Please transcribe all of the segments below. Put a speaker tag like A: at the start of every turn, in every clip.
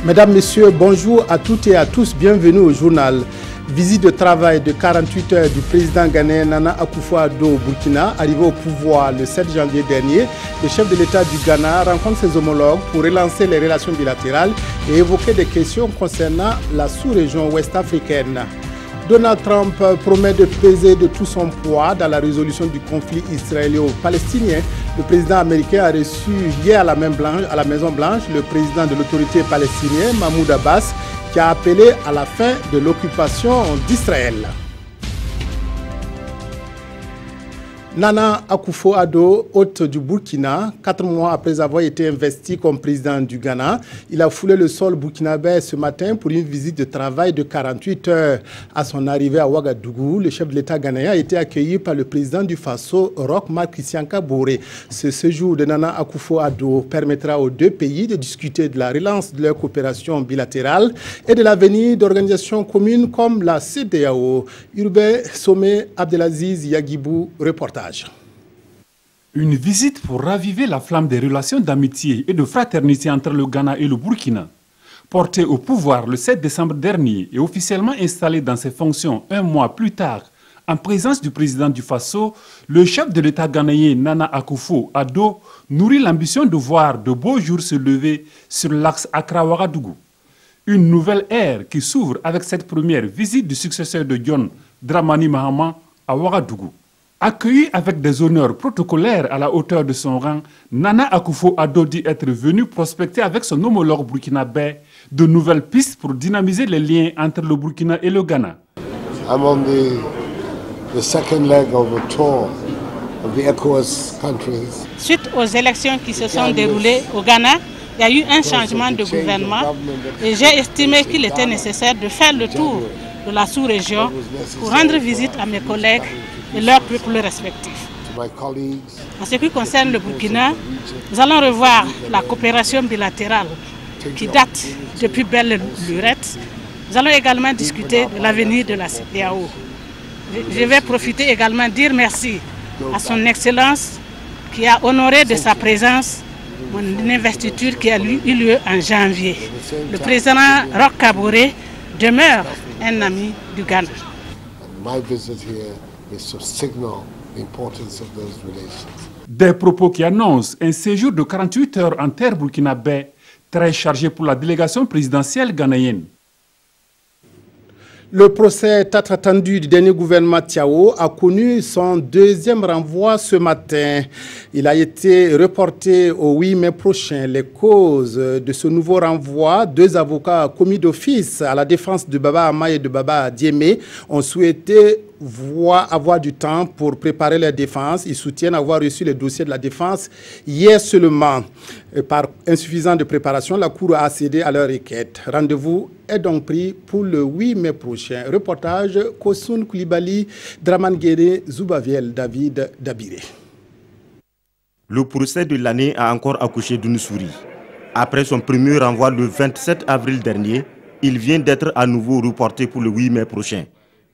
A: Mesdames, Messieurs, bonjour à toutes et à tous. Bienvenue au journal. Visite de travail de 48 heures du président ghanéen Nana Akufo-Addo au Burkina, arrivé au pouvoir le 7 janvier dernier. Le chef de l'État du Ghana rencontre ses homologues pour relancer les relations bilatérales et évoquer des questions concernant la sous-région ouest-africaine. Donald Trump promet de peser de tout son poids dans la résolution du conflit israélo-palestinien. Le président américain a reçu hier à la Maison-Blanche le président de l'autorité palestinienne, Mahmoud Abbas, qui a appelé à la fin de l'occupation d'Israël. Nana Akufo-Addo, hôte du Burkina, 4 mois après avoir été investi comme président du Ghana, il a foulé le sol burkinabé ce matin pour une visite de travail de 48 heures. À son arrivée à Ouagadougou, le chef de l'État ghanéen a été accueilli par le président du Faso, Roch Marc Christian Kaboré. Ce séjour de Nana Akufo-Addo permettra aux deux pays de discuter de la relance de leur coopération bilatérale et de l'avenir d'organisations communes comme la CEDEAO. Urbain Sommet, Abdelaziz Yagibou, reportage.
B: Une visite pour raviver la flamme des relations d'amitié et de fraternité entre le Ghana et le Burkina. Porté au pouvoir le 7 décembre dernier et officiellement installé dans ses fonctions un mois plus tard, en présence du président du Faso, le chef de l'État ghanéen Nana Akufo-Addo nourrit l'ambition de voir de beaux jours se lever sur l'axe Accra-Ouagadougou. Une nouvelle ère qui s'ouvre avec cette première visite du successeur de John Dramani Mahama à Ouagadougou. Accueilli avec des honneurs protocolaires à la hauteur de son rang, Nana Akufo-Addo dit être venu prospecter avec son homologue burkinabé de nouvelles pistes pour dynamiser les liens entre le Burkina et le Ghana.
C: I'm on the second leg of a tour of the ECOWAS countries.
D: Suite aux élections qui se sont déroulées au Ghana, il y a eu un changement de gouvernement et j'ai estimé qu'il était nécessaire de faire le tour de la sous-région pour rendre visite à mes collègues et leurs peuples respectifs. En ce qui concerne le Burkina, nous allons revoir la coopération bilatérale qui date depuis belle lurette. Nous allons également discuter de l'avenir de la CEDEAO. Je vais profiter également de dire merci à son Excellence qui a honoré de sa présence mon investiture qui a eu lieu en janvier. Le président Roch Kaboré demeure un ami du Ghana.
B: Des propos qui annoncent un séjour de 48 heures en terre burkinabé, très chargé pour la délégation présidentielle ghanéenne.
A: Le procès tant attendu du dernier gouvernement Tiao a connu son deuxième renvoi ce matin. Il a été reporté au 8 mai prochain. Les causes de ce nouveau renvoi, 2 avocats commis d'office à la défense de Baba Ama et de Baba Diémé ont souhaité avoir du temps pour préparer leur défense. Ils soutiennent avoir reçu les dossiers de la défense hier seulement. Par insuffisance de préparation, la Cour a cédé à leur requête. Rendez-vous est donc pris pour le 8 mai prochain. Reportage Kosoun Koulibaly, Draman Guéré, Zoubaviel, David Dabiré.
E: Le procès de l'année a encore accouché d'une souris. Après son premier renvoi le 27 avril dernier, il vient d'être à nouveau reporté pour le 8 mai prochain.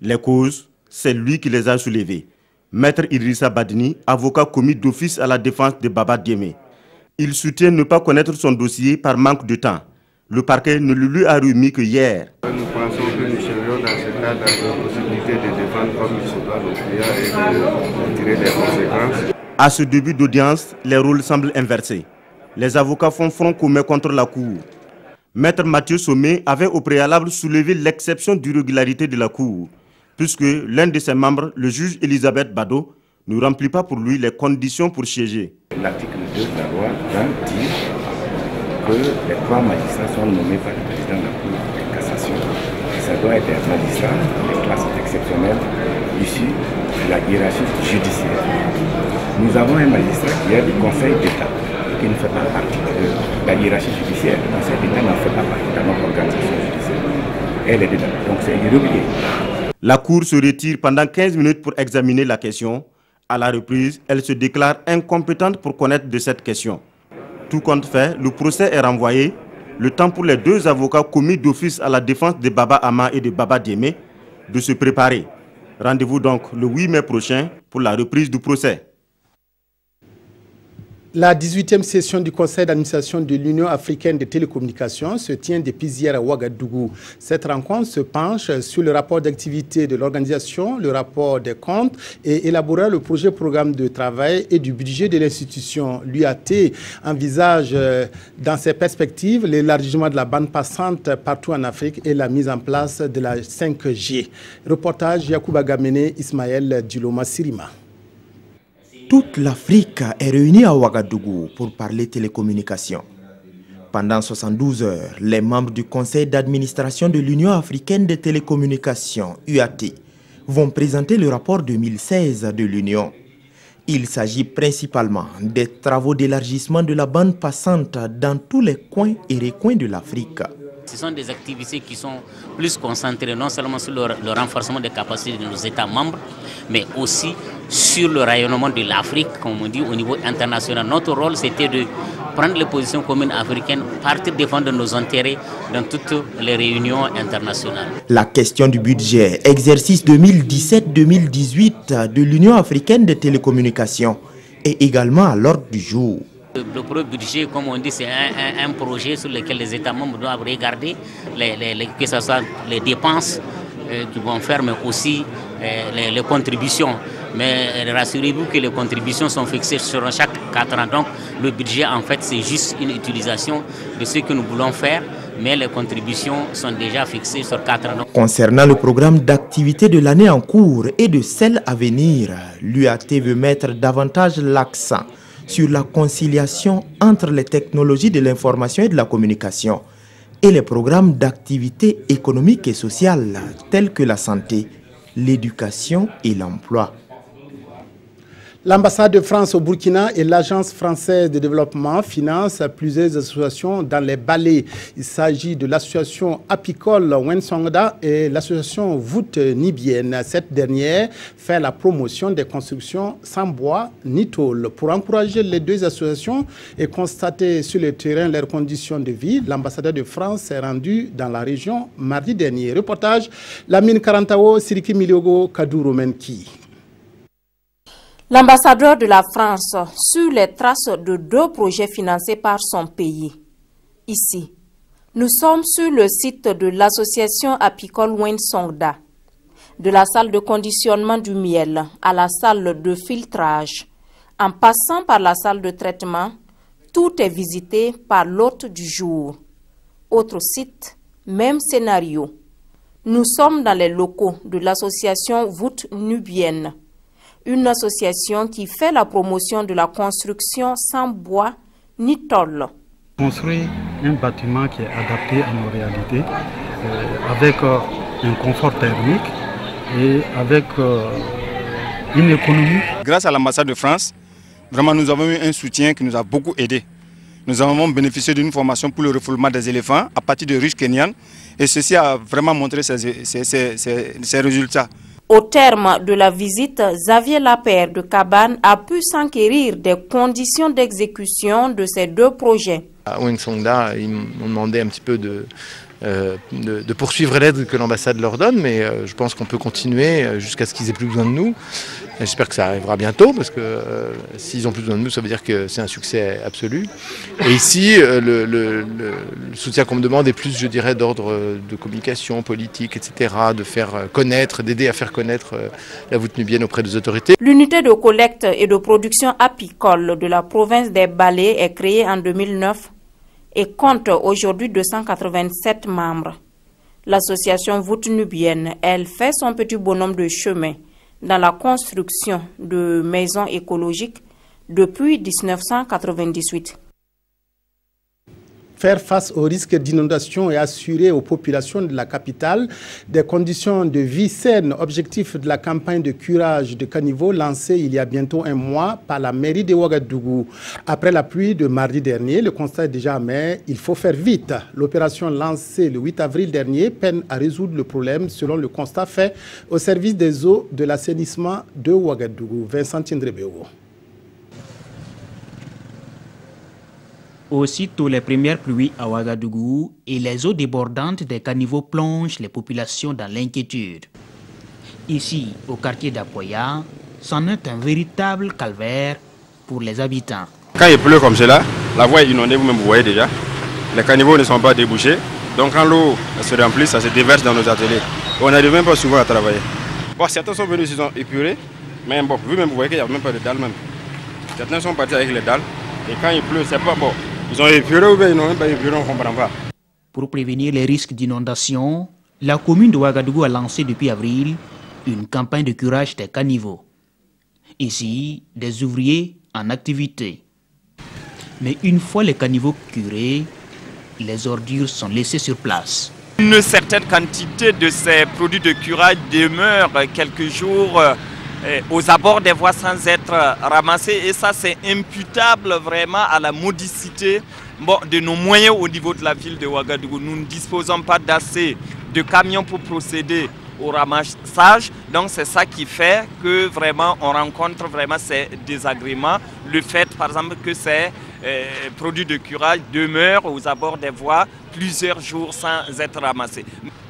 E: Les causes, c'est lui qui les a soulevées. Maître Idrissa Badini, avocat commis d'office à la défense de Baba Diémé. Il soutient ne pas connaître son dossier par manque de temps. Le parquet ne le lui a remis que hier.
F: Nous pensons que nous serions dans ce cas dans la possibilité de défendre comme il se doit nos clients et de tirer des conséquences.
E: À ce début d'audience, les rôles semblent inversés. Les avocats font front commun contre la Cour. Maître Mathieu Sommet avait au préalable soulevé l'exception d'irrégularité de la Cour, puisque l'un de ses membres, le juge Elisabeth Bado, ne remplit pas pour lui les conditions pour siéger.
G: L'article 2 de la loi dit que les 3 magistrats sont nommés par le président de la Cour de cassation. Et ça doit être un magistrat de classe exceptionnelle issu de la hiérarchie judiciaire. Nous avons un magistrat qui est du Conseil d'État et qui ne fait pas partie de la hiérarchie judiciaire. Le Conseil d'État n'en fait pas partie de notre organisation judiciaire. Elle est dedans, donc c'est irrégulier.
E: La Cour se retire pendant 15 minutes pour examiner la question. À la reprise, elle se déclare incompétente pour connaître de cette question. Tout compte fait, le procès est renvoyé. Le temps pour les 2 avocats commis d'office à la défense de Baba Ama et de Baba Diémé de se préparer. Rendez-vous donc le 8 mai prochain pour la reprise du procès.
A: La 18e session du Conseil d'administration de l'Union africaine des télécommunications se tient depuis hier à Ouagadougou. Cette rencontre se penche sur le rapport d'activité de l'organisation, le rapport des comptes et élaborera le projet programme de travail et du budget de l'institution. L'UAT envisage dans ses perspectives l'élargissement de la bande passante partout en Afrique et la mise en place de la 5G. Reportage Yacouba Gamene, Ismaël Djiloma Sirima.
H: Toute l'Afrique est réunie à Ouagadougou pour parler télécommunications. Pendant 72 heures, les membres du Conseil d'administration de l'Union africaine des télécommunications, UAT, vont présenter le rapport 2016 de l'Union. Il s'agit principalement des travaux d'élargissement de la bande passante dans tous les coins et recoins de l'Afrique.
I: Ce sont des activités qui sont plus concentrées non seulement sur le renforcement des capacités de nos États membres, mais aussi sur le rayonnement de l'Afrique, comme on dit, au niveau international. Notre rôle, c'était de prendre les positions communes africaines, partir défendre nos intérêts dans toutes les réunions internationales. La question du budget, exercice 2017-2018 de l'Union africaine des télécommunications, est également à l'ordre du jour. Le premier budget, comme on dit, c'est un projet sur lequel les États membres doivent regarder, que ce soit les dépenses qu'ils vont faire, mais aussi les contributions. Mais rassurez-vous que les contributions sont fixées sur chaque 4 ans. Donc le budget, en fait, c'est juste une utilisation de ce que nous voulons faire, mais les contributions sont déjà fixées sur 4 ans. Concernant le programme d'activité de l'année en cours et de celle à venir, l'UAT veut mettre davantage l'accent sur la conciliation entre les technologies de l'information et de la communication et les programmes d'activité économique et sociale tels que la santé, l'éducation et l'emploi.
A: L'ambassade de France au Burkina et l'Agence française de développement financent plusieurs associations dans les Balais. Il s'agit de l'association apicole Wensongda et l'association Voûte Nibienne. Cette dernière fait la promotion des constructions sans bois ni tôle. Pour encourager les deux associations et constater sur le terrain leurs conditions de vie, l'ambassadeur de France s'est rendu dans la région mardi dernier. Reportage Lamine Karantao, Siriki Miliogo, Kadouro Menki.
J: L'ambassadeur de la France sur les traces de 2 projets financés par son pays. Ici, nous sommes sur le site de l'association apicole Wensongda. De la salle de conditionnement du miel à la salle de filtrage, en passant par la salle de traitement, tout est visité par l'hôte du jour. Autre site, même scénario. Nous sommes dans les locaux de l'association Voûte Nubienne, une association qui fait la promotion de la construction sans bois ni tôle.
K: Construire un bâtiment qui est adapté à nos réalités, avec un confort thermique et avec une économie. Grâce à l'ambassade de France, vraiment nous avons eu un soutien qui nous a beaucoup aidé. Nous avons bénéficié d'une formation pour le refoulement des éléphants à partir de ruches kenyanes et ceci a vraiment montré ses résultats.
J: Au terme de la visite, Xavier Lapère de Cabane a pu s'enquérir des conditions d'exécution de ces 2 projets.
L: À Wensongda, ils m'ont demandé un petit peu de poursuivre l'aide que l'ambassade leur donne, mais je pense qu'on peut continuer jusqu'à ce qu'ils aient plus besoin de nous. J'espère que ça arrivera bientôt, parce que s'ils ont plus besoin de nous, ça veut dire que c'est un succès absolu. Et ici, le soutien qu'on me demande est plus, je dirais, d'ordre de communication, politique, etc., de faire connaître, d'aider à faire connaître la Voûte Nubienne auprès des autorités.
J: L'unité de collecte et de production apicole de la province des Balais est créée en 2009 et compte aujourd'hui 287 membres. L'association Voûte Nubienne, elle, fait son petit bonhomme de chemin dans la construction de maisons écologiques depuis 1998.
A: Faire face au risque d'inondation et assurer aux populations de la capitale des conditions de vie saines, objectif de la campagne de curage de caniveaux lancée il y a bientôt un mois par la mairie de Ouagadougou. Après la pluie de mardi dernier, le constat est déjà amer, il faut faire vite. L'opération lancée le 8 avril dernier peine à résoudre le problème selon le constat fait au service des eaux de l'assainissement de Ouagadougou. Vincent Tindrebeo.
M: Aussitôt les premières pluies à Ouagadougou et les eaux débordantes des caniveaux plongent les populations dans l'inquiétude. Ici, au quartier d'Apoya, c'en est un véritable calvaire pour les habitants.
N: Quand il pleut comme cela, la voie est inondée, vous-même vous voyez déjà. Les caniveaux ne sont pas débouchés. Donc quand l'eau se remplit, ça se déverse dans nos ateliers. On n'arrive même pas souvent à travailler. Bon, certains sont venus, ils sont épurés. Mais bon, vous-même vous voyez qu'il n'y a même pas de dalles même. Certains sont partis avec les dalles. Et quand il pleut, c'est pas bon. Ils ont épuré ou bien ils n'ont même pas épuré, on ne comprend pas.
M: Pour prévenir les risques d'inondation, la commune de Ouagadougou a lancé depuis avril une campagne de curage des caniveaux. Ici, des ouvriers en activité. Mais une fois les caniveaux curés, les ordures sont laissées sur place.
O: Une certaine quantité de ces produits de curage demeure quelques jours aux abords des voies sans être ramassés. Et ça, c'est imputable vraiment à la modicité de nos moyens au niveau de la ville de Ouagadougou. Nous ne disposons pas d'assez de camions pour procéder au ramassage. Donc c'est ça qui fait que vraiment on rencontre vraiment ces désagréments. Le fait par exemple que ces produits de curage demeurent aux abords des voies plusieurs jours sans être ramassés.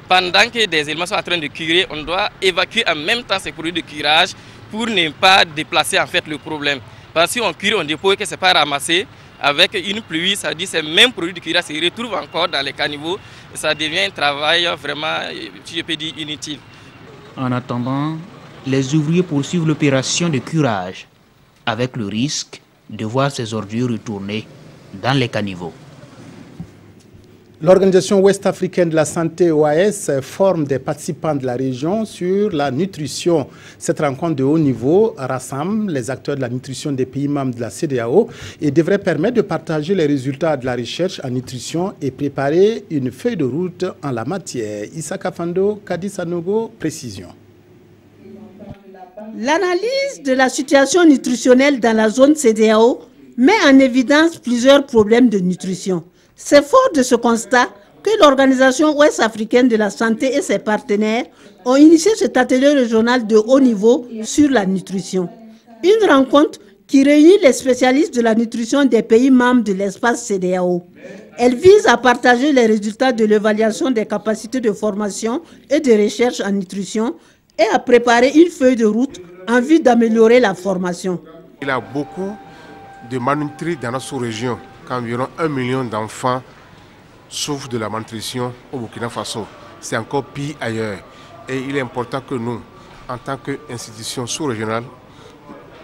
P: Pendant que des éléments sont en train de curer, on doit évacuer en même temps ces produits de curage pour ne pas déplacer en fait le problème. Parce que si on cure, on dépose que ce n'est pas ramassé, avec une pluie, ça dit que ces mêmes produits de curage se retrouvent encore dans les caniveaux. Et ça devient un travail vraiment, si je peux dire, inutile.
M: En attendant, les ouvriers poursuivent l'opération de curage, avec le risque de voir ces ordures retourner dans les caniveaux.
A: L'Organisation ouest-africaine de la santé, OAS, forme des participants de la région sur la nutrition. Cette rencontre de haut niveau rassemble les acteurs de la nutrition des pays membres de la CEDEAO et devrait permettre de partager les résultats de la recherche en nutrition et préparer une feuille de route en la matière. Issa Kafando, Kadi Sanogo, précision.
Q: L'analyse de la situation nutritionnelle dans la zone CEDEAO met en évidence plusieurs problèmes de nutrition. C'est fort de ce constat que l'Organisation ouest-africaine de la santé et ses partenaires ont initié cet atelier régional de haut niveau sur la nutrition. Une rencontre qui réunit les spécialistes de la nutrition des pays membres de l'espace CEDEAO. Elle vise à partager les résultats de l'évaluation des capacités de formation et de recherche en nutrition et à préparer une feuille de route en vue d'améliorer la formation.
C: Il y a beaucoup de malnutris dans notre sous-région, qu'environ 1 million d'enfants souffrent de la malnutrition au Burkina Faso. C'est encore pire ailleurs. Et il est important que nous, en tant qu'institution sous-régionale,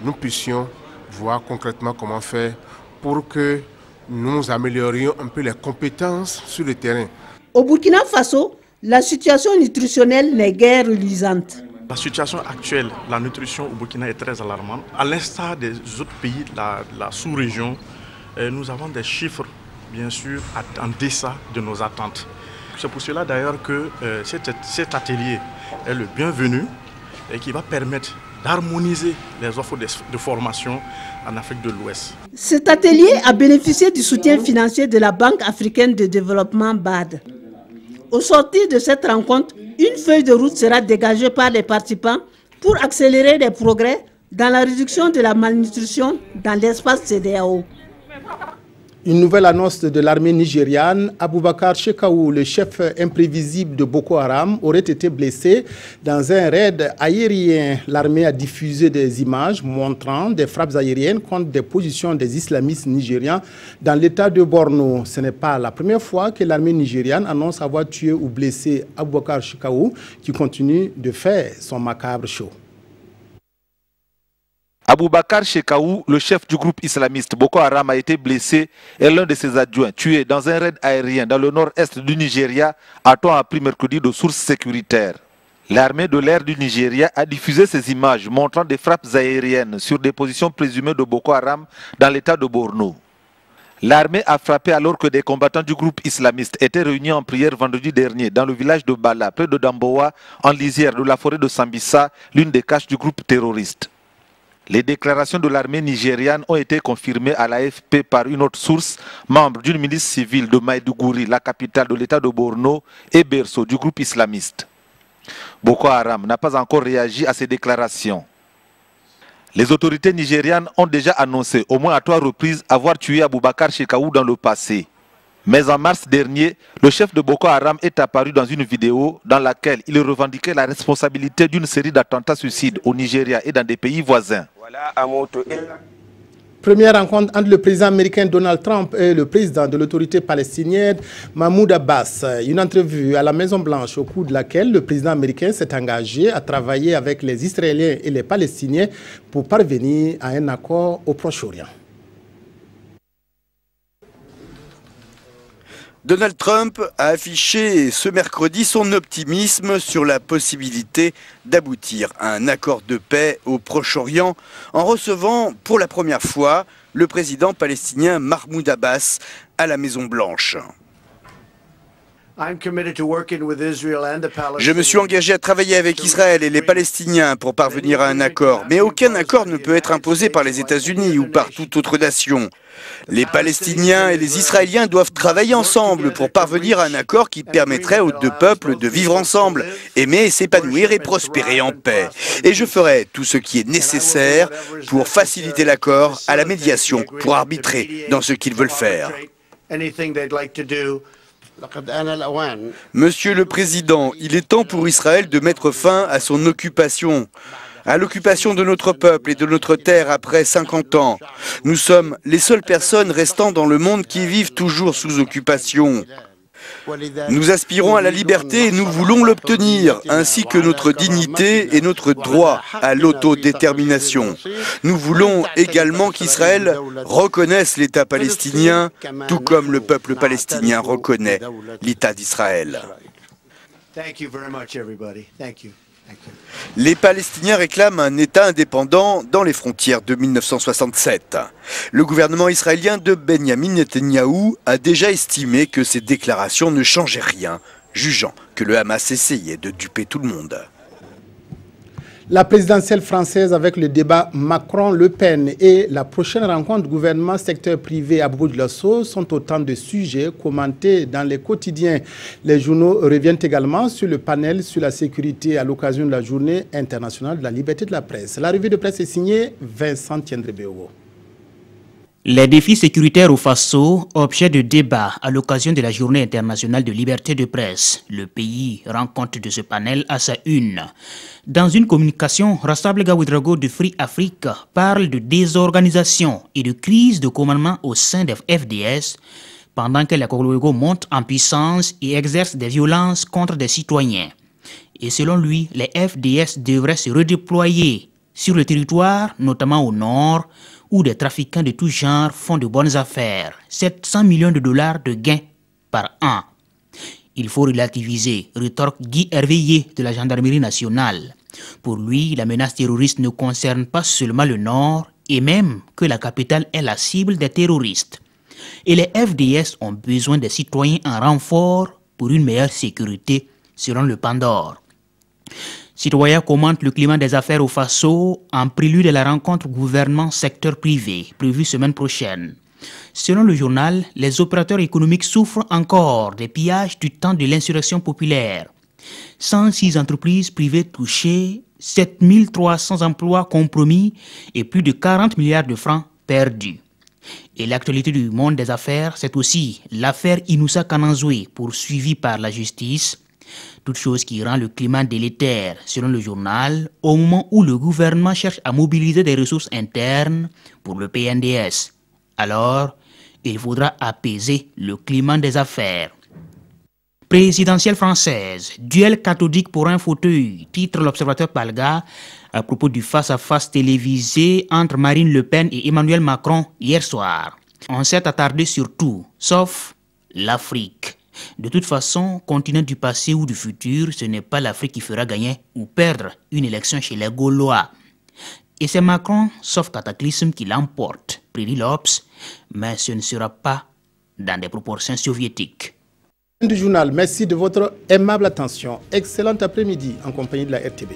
C: nous puissions voir concrètement comment faire pour que nous améliorions un peu les compétences sur le terrain.
Q: Au Burkina Faso, la situation nutritionnelle n'est guère reluisante.
R: La situation actuelle, la nutrition au Burkina est très alarmante. À l'instar des autres pays de la sous-région, nous avons des chiffres, bien sûr, en deçà de nos attentes. C'est pour cela d'ailleurs que cet atelier est le bienvenu et qui va permettre d'harmoniser les offres de formation en Afrique de l'Ouest.
Q: Cet atelier a bénéficié du soutien financier de la Banque africaine de développement BAD. Au sortir de cette rencontre, une feuille de route sera dégagée par les participants pour accélérer les progrès dans la réduction de la malnutrition dans l'espace CEDEAO.
A: Une nouvelle annonce de l'armée nigériane. Aboubakar Shekau, le chef imprévisible de Boko Haram, aurait été blessé dans un raid aérien. L'armée a diffusé des images montrant des frappes aériennes contre des positions des islamistes nigérians dans l'état de Borno. Ce n'est pas la première fois que l'armée nigériane annonce avoir tué ou blessé Aboubakar Shekau, qui continue de faire son macabre show.
S: Aboubakar Shekau, le chef du groupe islamiste Boko Haram, a été blessé et l'un de ses adjoints tué dans un raid aérien dans le nord-est du Nigeria, a-t-on appris mercredi de sources sécuritaires. L'armée de l'air du Nigeria a diffusé ces images montrant des frappes aériennes sur des positions présumées de Boko Haram dans l'état de Borno. L'armée a frappé alors que des combattants du groupe islamiste étaient réunis en prière vendredi dernier dans le village de Bala, près de Damboa, en lisière de la forêt de Sambisa, l'une des caches du groupe terroriste. Les déclarations de l'armée nigériane ont été confirmées à l'AFP par une autre source, membre d'une milice civile de Maïdougouri, la capitale de l'état de Borno, et berceau du groupe islamiste. Boko Haram n'a pas encore réagi à ces déclarations. Les autorités nigérianes ont déjà annoncé au moins à 3 reprises avoir tué Aboubakar Shekau dans le passé. Mais en mars dernier, le chef de Boko Haram est apparu dans une vidéo dans laquelle il revendiquait la responsabilité d'une série d'attentats suicides au Nigeria et dans des pays voisins.
A: Première rencontre entre le président américain Donald Trump et le président de l'autorité palestinienne Mahmoud Abbas. Une entrevue à la Maison-Blanche au cours de laquelle le président américain s'est engagé à travailler avec les Israéliens et les Palestiniens pour parvenir à un accord au Proche-Orient.
T: Donald Trump a affiché ce mercredi son optimisme sur la possibilité d'aboutir à un accord de paix au Proche-Orient en recevant pour la première fois le président palestinien Mahmoud Abbas à la Maison-Blanche. Je me suis engagé à travailler avec Israël et les Palestiniens pour parvenir à un accord, mais aucun accord ne peut être imposé par les États-Unis ou par toute autre nation. Les Palestiniens et les Israéliens doivent travailler ensemble pour parvenir à un accord qui permettrait aux deux peuples de vivre ensemble, aimer, s'épanouir et prospérer en paix. Et je ferai tout ce qui est nécessaire pour faciliter l'accord à la médiation, pour arbitrer dans ce qu'ils veulent faire. Monsieur le Président, il est temps pour Israël de mettre fin à son occupation, à l'occupation de notre peuple et de notre terre après 50 ans. Nous sommes les seules personnes restant dans le monde qui vivent toujours sous occupation. Nous aspirons à la liberté et nous voulons l'obtenir, ainsi que notre dignité et notre droit à l'autodétermination. Nous voulons également qu'Israël reconnaisse l'État palestinien, tout comme le peuple palestinien reconnaît l'État d'Israël. Les Palestiniens réclament un État indépendant dans les frontières de 1967. Le gouvernement israélien de Benyamin Netanyahou a déjà estimé que ces déclarations ne changeaient rien, jugeant que le Hamas essayait de duper tout le monde.
A: La présidentielle française avec le débat Macron-Le Pen et la prochaine rencontre gouvernement secteur privé à Bruxelles sont autant de sujets commentés dans les quotidiens. Les journaux reviennent également sur le panel sur la sécurité à l'occasion de la journée internationale de la liberté de la presse. La revue de presse est signée Vincent Tiendré-Béogo.
M: Les défis sécuritaires au Faso, objet de débat à l'occasion de la journée internationale de liberté de presse. Le pays rend compte de ce panel à sa une. Dans une communication, Rastablega Ouedraogo de Free Afrique parle de désorganisation et de crise de commandement au sein des FDS pendant que la Congolais monte en puissance et exerce des violences contre des citoyens. Et selon lui, les FDS devraient se redéployer sur le territoire, notamment au nord, où des trafiquants de tout genre font de bonnes affaires. 700 millions de dollars de gains par an. Il faut relativiser, rétorque Guy Hervéier de la gendarmerie nationale. Pour lui, la menace terroriste ne concerne pas seulement le nord, et même que la capitale est la cible des terroristes. Et les FDS ont besoin des citoyens en renfort pour une meilleure sécurité, selon le Pandore. Citoyens commentent le climat des affaires au Faso en prélude de la rencontre gouvernement-secteur privé prévue semaine prochaine. Selon le journal, les opérateurs économiques souffrent encore des pillages du temps de l'insurrection populaire. 106 entreprises privées touchées, 7300 emplois compromis et plus de 40 milliards de francs perdus. Et l'actualité du monde des affaires, c'est aussi l'affaire Inoussa Kananzoué, poursuivie par la justice. Toute chose qui rend le climat délétère, selon le journal, au moment où le gouvernement cherche à mobiliser des ressources internes pour le PNDS. Alors, il faudra apaiser le climat des affaires. Présidentielle française, duel cathodique pour un fauteuil, titre l'Observateur Palga à propos du face-à-face télévisé entre Marine Le Pen et Emmanuel Macron hier soir. On s'est attardé sur tout, sauf l'Afrique. De toute façon, continent du passé ou du futur, ce n'est pas l'Afrique qui fera gagner ou perdre une élection chez les Gaulois. Et c'est Macron, sauf cataclysme, qui l'emporte, prédit l'Obs, mais ce ne sera pas dans des proportions soviétiques.
A: Du journal, merci de votre aimable attention. Excellent après-midi en compagnie de la RTB.